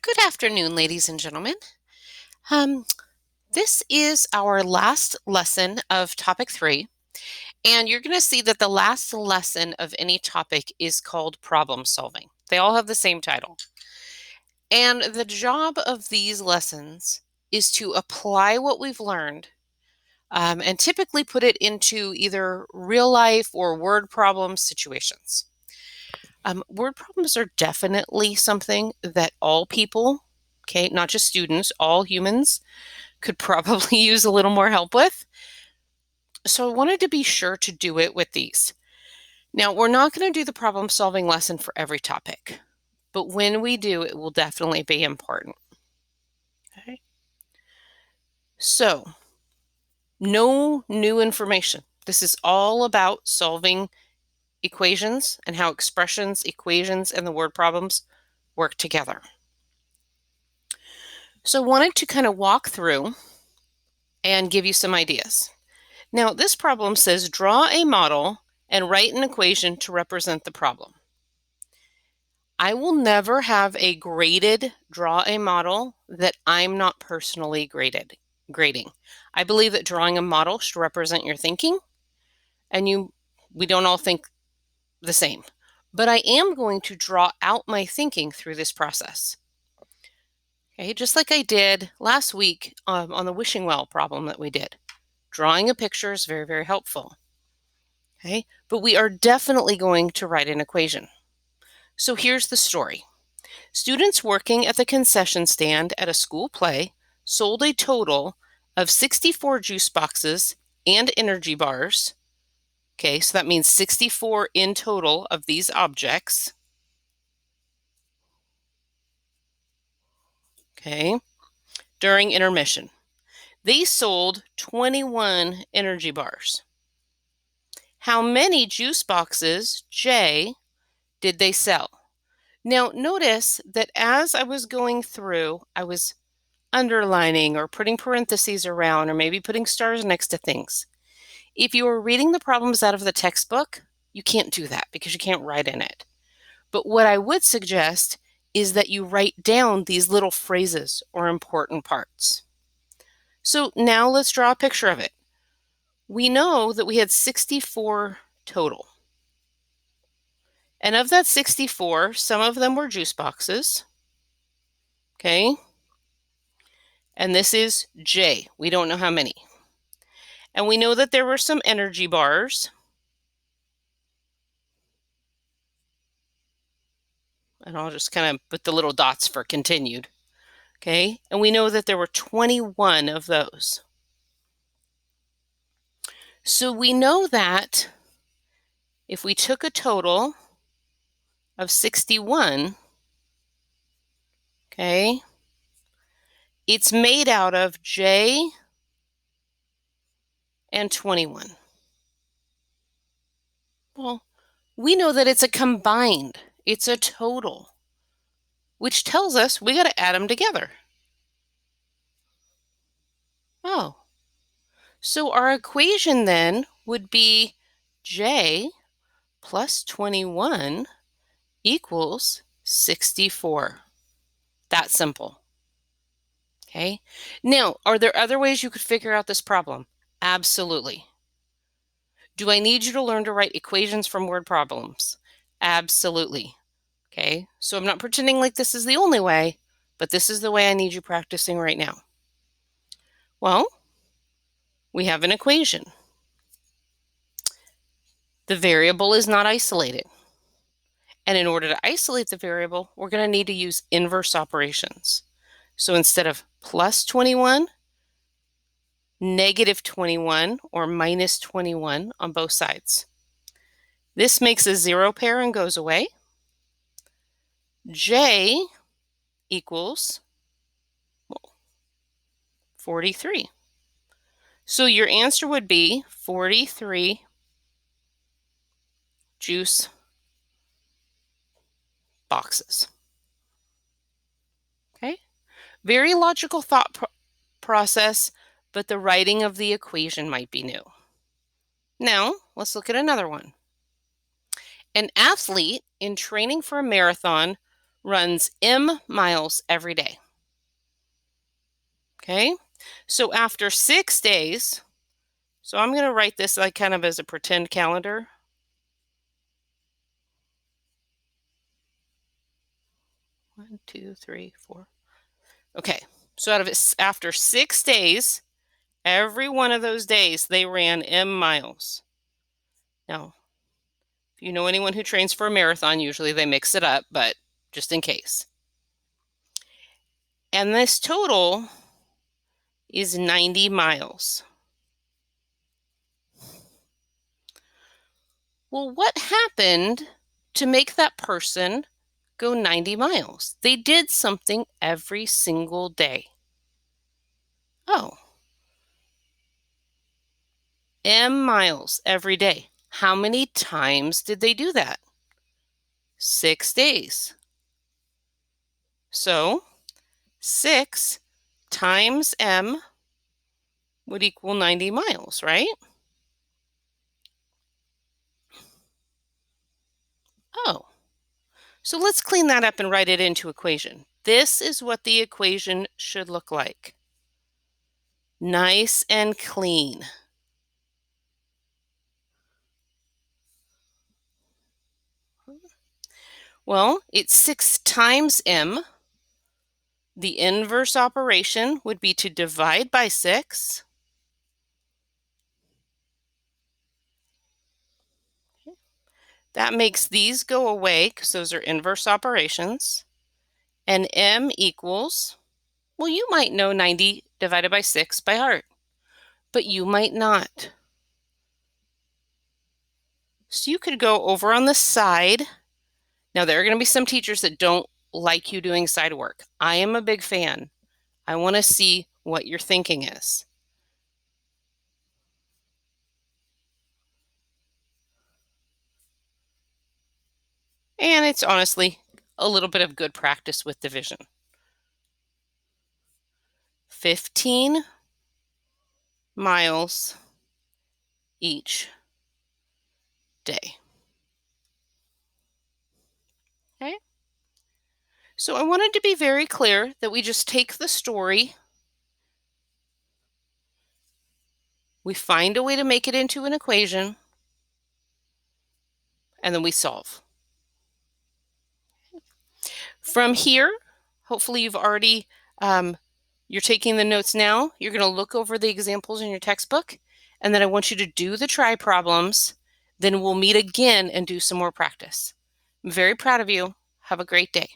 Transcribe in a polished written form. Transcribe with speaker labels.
Speaker 1: Good afternoon, ladies and gentlemen. Um, this is our last lesson of topic 3, and you're going to see that the last lesson of any topic is called problem solving. They all have the same title. And the job of these lessons is to apply what we've learned and typically put it into either real life or word problem situations. Word problems are definitely something that all people, okay, not just students, all humans could probably use a little more help with. So I wanted to be sure to do it with these. Now, we're not going to do the problem solving lesson for every topic, but when we do, it will definitely be important. Okay. So, no new information. This is all about solving equations and how expressions, equations, and the word problems work together. So I wanted to kind of walk through and give you some ideas. Now, this problem says draw a model and write an equation to represent the problem. I will never have a graded draw a model that I'm not personally grading. I believe that drawing a model should represent your thinking, and we don't all think the same. But I am going to draw out my thinking through this process. Okay, just like I did last week on the wishing well problem that we did. Drawing a picture is very, very helpful. Okay, but we are definitely going to write an equation. So here's the story. Students working at the concession stand at a school play sold a total of 64 juice boxes and energy bars. Okay, so that means 64 in total of these objects. Okay, during intermission. They sold 21 energy bars. How many juice boxes, J, did they sell? Now, notice that as I was going through, I was underlining or putting parentheses around or maybe putting stars next to things. If you are reading the problems out of the textbook, you can't do that because you can't write in it. But what I would suggest is that you write down these little phrases or important parts. So now let's draw a picture of it. We know that we had 64 total. And of that 64, some of them were juice boxes. Okay. And this is J. We don't know how many. And we know that there were some energy bars. And I'll just kind of put the little dots for continued. Okay. And we know that there were 21 of those. So we know that if we took a total of 61, okay, it's made out of J and 21. Well, we know that it's a combined, it's a total, which tells us we got to add them together. Oh, so our equation then would be J plus 21 equals 64. That simple. Okay. Now, are there other ways you could figure out this problem? Absolutely. Do I need you to learn to write equations from word problems? Absolutely. Okay. So I'm not pretending like this is the only way, but this is the way I need you practicing right now. Well, we have an equation. The variable is not isolated. And in order to isolate the variable, we're going to need to use inverse operations. So instead of plus 21, negative 21 or minus 21 on both sides. This makes a zero pair and goes away. J equals 43. So your answer would be 43 juice boxes. Okay? Very logical thought process, but the writing of the equation might be new. Now, let's look at another one. An athlete in training for a marathon runs m miles every day. Okay, so after 6 days, so I'm going to write this like kind of as a pretend calendar. One, two, three, four. Okay, so after 6 days, every one of those days they ran m miles. Now, if you know anyone who trains for a marathon, usually they mix it up, but just in case. And this total is 90 miles. Well, what happened to make that person go 90 miles? They did something every single day. Oh, m miles every day. How many times did they do that? 6 days. So 6 times m would equal 90 miles, right? Oh, so let's clean that up and write it into equation. This is what the equation should look like. Nice and clean. Well, it's 6 times m. The inverse operation would be to divide by 6. That makes these go away because those are inverse operations. And m equals, well, you might know 90 divided by 6 by heart, but you might not. So you could go over on the side. Now, there are going to be some teachers that don't like you doing side work. I am a big fan. I want to see what your thinking is. And it's honestly a little bit of good practice with division. 15 miles each day. Okay? So I wanted to be very clear that we just take the story, we find a way to make it into an equation, and then we solve. From here, hopefully you've already, you're taking the notes now. You're going to look over the examples in your textbook, and then I want you to do the try problems. Then we'll meet again and do some more practice. I'm very proud of you. Have a great day.